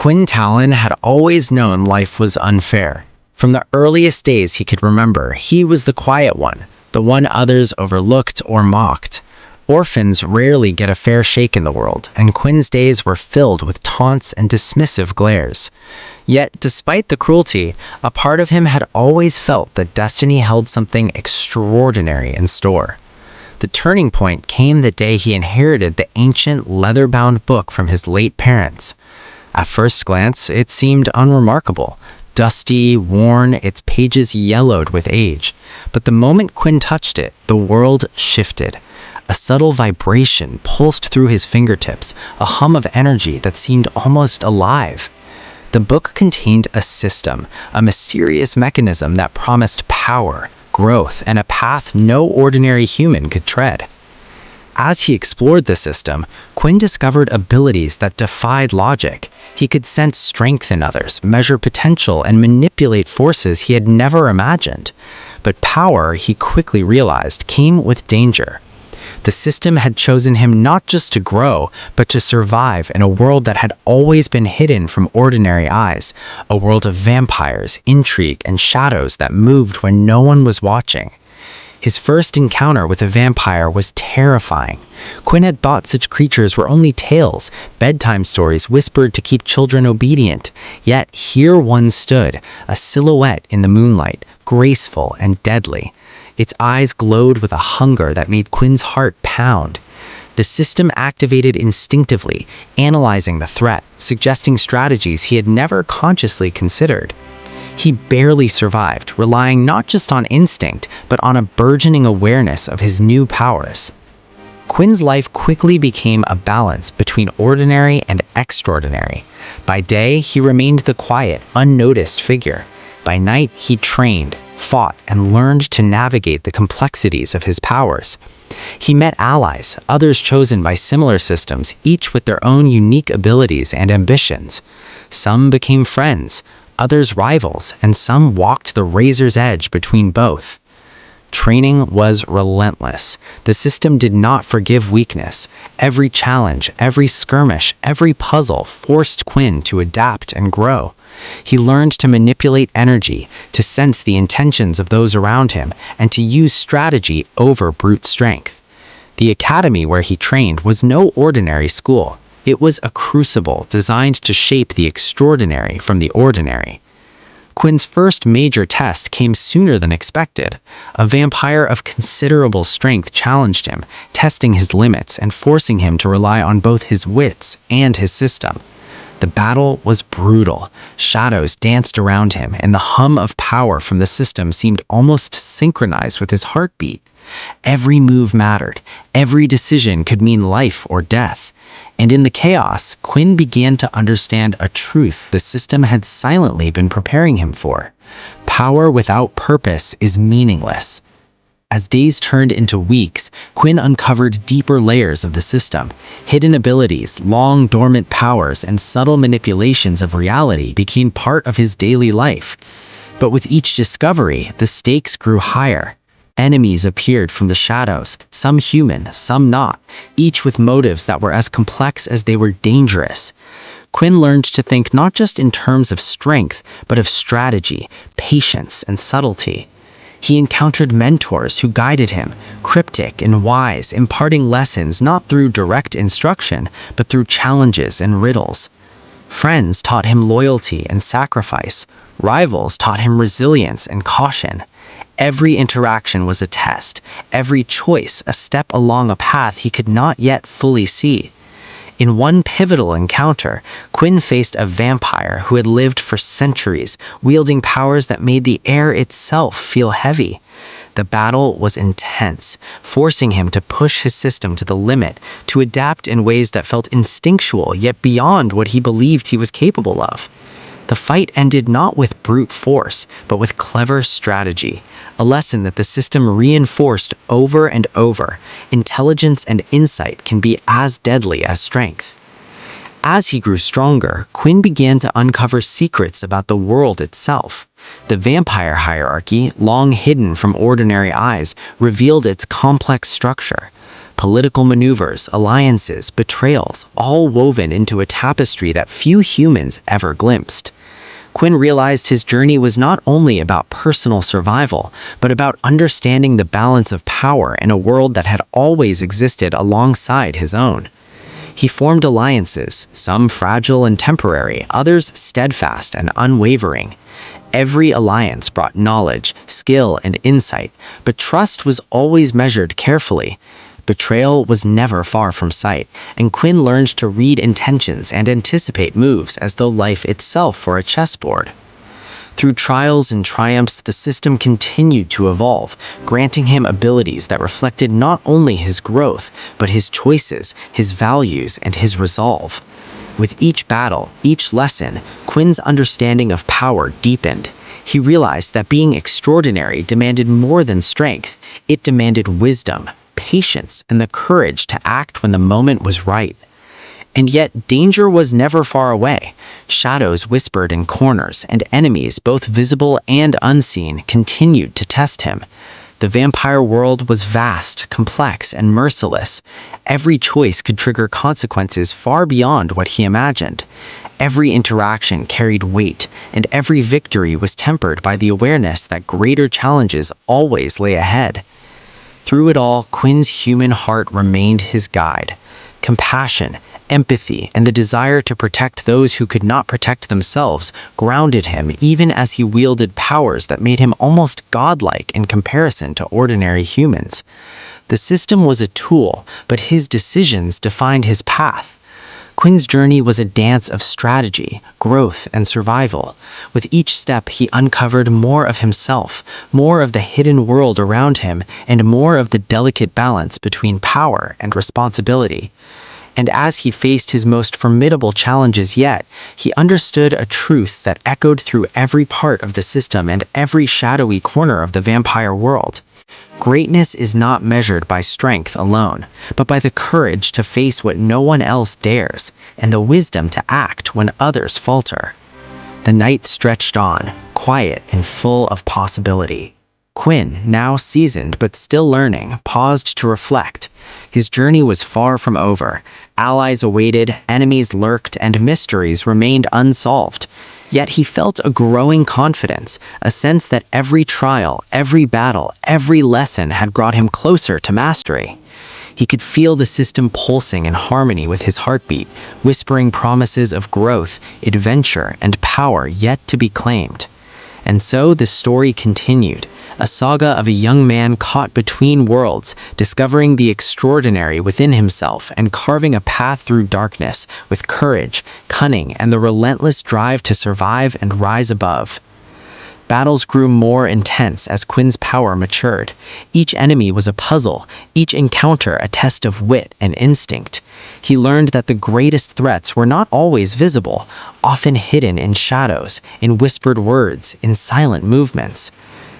Quinn Talen had always known life was unfair. From the earliest days he could remember, he was the quiet one, the one others overlooked or mocked. Orphans rarely get a fair shake in the world, and Quinn's days were filled with taunts and dismissive glares. Yet, despite the cruelty, a part of him had always felt that destiny held something extraordinary in store. The turning point came the day he inherited the ancient leather-bound book from his late parents. At first glance, it seemed unremarkable. Dusty, worn, its pages yellowed with age. But the moment Quinn touched it, the world shifted. A subtle vibration pulsed through his fingertips, a hum of energy that seemed almost alive. The book contained a system, a mysterious mechanism that promised power, growth, and a path no ordinary human could tread. As he explored the system, Quinn discovered abilities that defied logic. He could sense strength in others, measure potential, and manipulate forces he had never imagined. But power, he quickly realized, came with danger. The system had chosen him not just to grow, but to survive in a world that had always been hidden from ordinary eyes, a world of vampires, intrigue, and shadows that moved when no one was watching. His first encounter with a vampire was terrifying. Quinn had thought such creatures were only tales, bedtime stories whispered to keep children obedient. Yet here one stood, a silhouette in the moonlight, graceful and deadly. Its eyes glowed with a hunger that made Quinn's heart pound. The system activated instinctively, analyzing the threat, suggesting strategies he had never consciously considered. He barely survived, relying not just on instinct, but on a burgeoning awareness of his new powers. Quinn's life quickly became a balance between ordinary and extraordinary. By day, he remained the quiet, unnoticed figure. By night, he trained, fought, and learned to navigate the complexities of his powers. He met allies, others chosen by similar systems, each with their own unique abilities and ambitions. Some became friends, others rivals, and some walked the razor's edge between both. Training was relentless. The system did not forgive weakness. Every challenge, every skirmish, every puzzle forced Quinn to adapt and grow. He learned to manipulate energy, to sense the intentions of those around him, and to use strategy over brute strength. The academy where he trained was no ordinary school. It was a crucible designed to shape the extraordinary from the ordinary. Quinn's first major test came sooner than expected. A vampire of considerable strength challenged him, testing his limits and forcing him to rely on both his wits and his system. The battle was brutal. Shadows danced around him, and the hum of power from the system seemed almost synchronized with his heartbeat. Every move mattered. Every decision could mean life or death. And in the chaos, Quinn began to understand a truth the system had silently been preparing him for. Power without purpose is meaningless. As days turned into weeks, Quinn uncovered deeper layers of the system. Hidden abilities, long dormant powers, and subtle manipulations of reality became part of his daily life. But with each discovery, the stakes grew higher. Enemies appeared from the shadows, some human, some not, each with motives that were as complex as they were dangerous. Quinn learned to think not just in terms of strength, but of strategy, patience, and subtlety. He encountered mentors who guided him, cryptic and wise, imparting lessons not through direct instruction, but through challenges and riddles. Friends taught him loyalty and sacrifice. Rivals taught him resilience and caution. Every interaction was a test, every choice a step along a path he could not yet fully see. In one pivotal encounter, Quinn faced a vampire who had lived for centuries, wielding powers that made the air itself feel heavy. The battle was intense, forcing him to push his system to the limit, to adapt in ways that felt instinctual yet beyond what he believed he was capable of. The fight ended not with brute force, but with clever strategy, a lesson that the system reinforced over and over. Intelligence and insight can be as deadly as strength. As he grew stronger, Quinn began to uncover secrets about the world itself. The vampire hierarchy, long hidden from ordinary eyes, revealed its complex structure. Political maneuvers, alliances, betrayals, all woven into a tapestry that few humans ever glimpsed. Quinn realized his journey was not only about personal survival, but about understanding the balance of power in a world that had always existed alongside his own. He formed alliances, some fragile and temporary, others steadfast and unwavering. Every alliance brought knowledge, skill, and insight, but trust was always measured carefully. Betrayal was never far from sight, and Quinn learned to read intentions and anticipate moves as though life itself were a chessboard. Through trials and triumphs, the system continued to evolve, granting him abilities that reflected not only his growth, but his choices, his values, and his resolve. With each battle, each lesson, Quinn's understanding of power deepened. He realized that being extraordinary demanded more than strength. It demanded wisdom, patience, and the courage to act when the moment was right. And yet, danger was never far away. Shadows whispered in corners, and enemies, both visible and unseen, continued to test him. The vampire world was vast, complex, and merciless. Every choice could trigger consequences far beyond what he imagined. Every interaction carried weight, and every victory was tempered by the awareness that greater challenges always lay ahead. Through it all, Quinn's human heart remained his guide. Compassion, empathy, and the desire to protect those who could not protect themselves grounded him even as he wielded powers that made him almost godlike in comparison to ordinary humans. The system was a tool, but his decisions defined his path. Quinn's journey was a dance of strategy, growth, and survival. With each step, he uncovered more of himself, more of the hidden world around him, and more of the delicate balance between power and responsibility. And as he faced his most formidable challenges yet, he understood a truth that echoed through every part of the system and every shadowy corner of the vampire world. Greatness is not measured by strength alone, but by the courage to face what no one else dares, and the wisdom to act when others falter. The night stretched on, quiet and full of possibility. Quinn, now seasoned but still learning, paused to reflect. His journey was far from over. Allies awaited, enemies lurked, and mysteries remained unsolved. Yet he felt a growing confidence, a sense that every trial, every battle, every lesson had brought him closer to mastery. He could feel the system pulsing in harmony with his heartbeat, whispering promises of growth, adventure, and power yet to be claimed. And so the story continued, a saga of a young man caught between worlds, discovering the extraordinary within himself and carving a path through darkness with courage, cunning, and the relentless drive to survive and rise above. Battles grew more intense as Quinn's power matured. Each enemy was a puzzle, each encounter a test of wit and instinct. He learned that the greatest threats were not always visible, often hidden in shadows, in whispered words, in silent movements.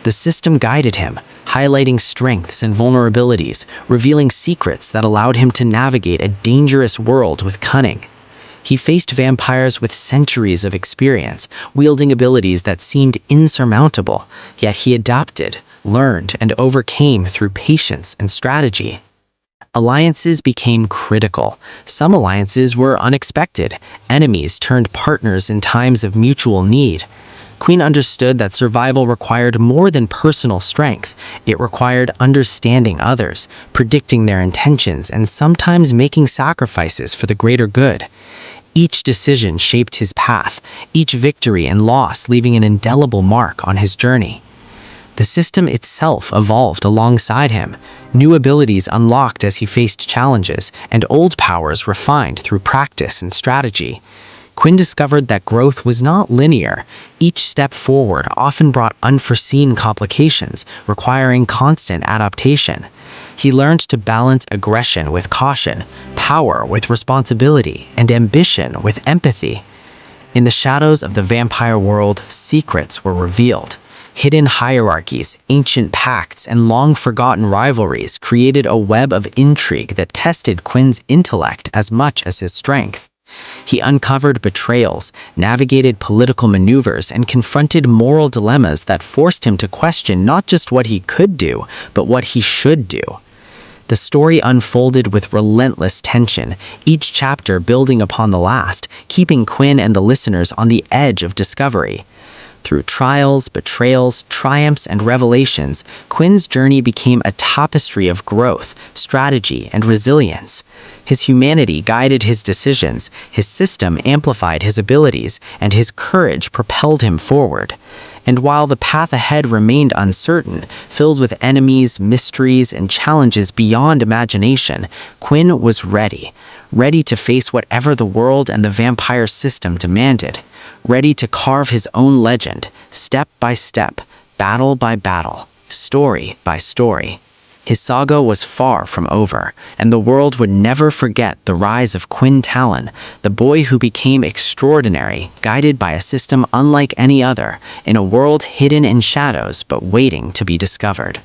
The system guided him, highlighting strengths and vulnerabilities, revealing secrets that allowed him to navigate a dangerous world with cunning. He faced vampires with centuries of experience, wielding abilities that seemed insurmountable, yet he adapted, learned, and overcame through patience and strategy. Alliances became critical. Some alliances were unexpected. Enemies turned partners in times of mutual need. Quinn understood that survival required more than personal strength. It required understanding others, predicting their intentions, and sometimes making sacrifices for the greater good. Each decision shaped his path, each victory and loss leaving an indelible mark on his journey. The system itself evolved alongside him, new abilities unlocked as he faced challenges, and old powers refined through practice and strategy. Quinn discovered that growth was not linear. Each step forward often brought unforeseen complications, requiring constant adaptation. He learned to balance aggression with caution, power with responsibility, and ambition with empathy. In the shadows of the vampire world, secrets were revealed. Hidden hierarchies, ancient pacts, and long-forgotten rivalries created a web of intrigue that tested Quinn's intellect as much as his strength. He uncovered betrayals, navigated political maneuvers, and confronted moral dilemmas that forced him to question not just what he could do, but what he should do. The story unfolded with relentless tension, each chapter building upon the last, keeping Quinn and the listeners on the edge of discovery. Through trials, betrayals, triumphs, and revelations, Quinn's journey became a tapestry of growth, strategy, and resilience. His humanity guided his decisions, his system amplified his abilities, and his courage propelled him forward. And while the path ahead remained uncertain, filled with enemies, mysteries, and challenges beyond imagination, Quinn was ready to face whatever the world and the vampire system demanded, ready to carve his own legend, step by step, battle by battle, story by story. His saga was far from over, and the world would never forget the rise of Quinn Talen, the boy who became extraordinary, guided by a system unlike any other, in a world hidden in shadows but waiting to be discovered.